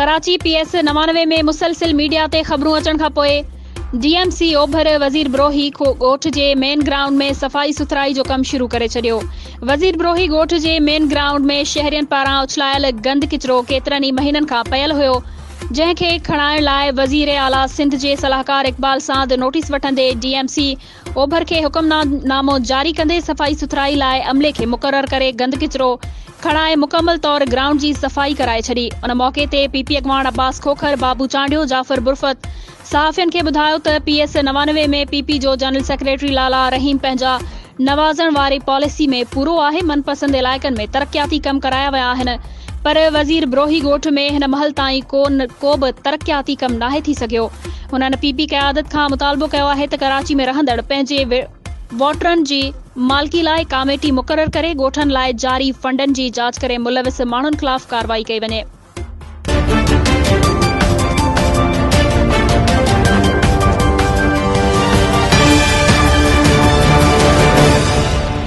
Karachi PS 99 में मुसलसिल media ते ख़बरूं अचण खां पोइ DMC ओभर वज़ीर ब्रोही ॻोठ जे मेन ग्राउंड में सफ़ाई सुथराई जो कम शुरू करे छॾियो। वज़ीर ब्रोही ॻोठ जे मेन ग्राउंड में शहरियनि पारां उछलायल गंद किचरो केतिरनि ई महीननि खां पयल हुयो, जंहिंखे खणाइण लाइ वज़ीर आला सिंध जे सलाहकार इक़बाल साद नोटिस वठंदे DMC ओभर खे हुकुमनामो जारी कंदे सफ़ाई सुथराई लाइ अमले खे मुक़रर करे गंद किचरो खणाए मुकमल तौर ग्राउंड जी सफ़ाई कराए छॾी। उन मौक़े ते PP अॻवान अब्बास खोखर, बाबू चांडियो, जाफ़र बुरफ़त सहाफ़ियनि खे ॿुधायो त PS 99 में PP जो जनरल सेक्रेटरी लाला रहीम पंहिंजा नवाज़ण वारी पॉलिसी में पूरो आहे। मनपसंद इलाइक़नि में तरक़ियाती कम कराया विया आहिनि, पर वज़ीर ब्रोही ॻोठ में हिन महल ताईं को बि तरक़ियाती कम नाहे थी सघियो। हुननि PP क़यादत खां मुतालबो कयो आहे त कराची में रहंदड़ पंहिंजे वोटरनि जी मालिकी लाइ कमेटी मुक़रर करे ॻोठनि लाइ जारी फंडनि जी जाच करे मुलविस माण्हुनि ख़िलाफ़ कार्रवाई कई वञे।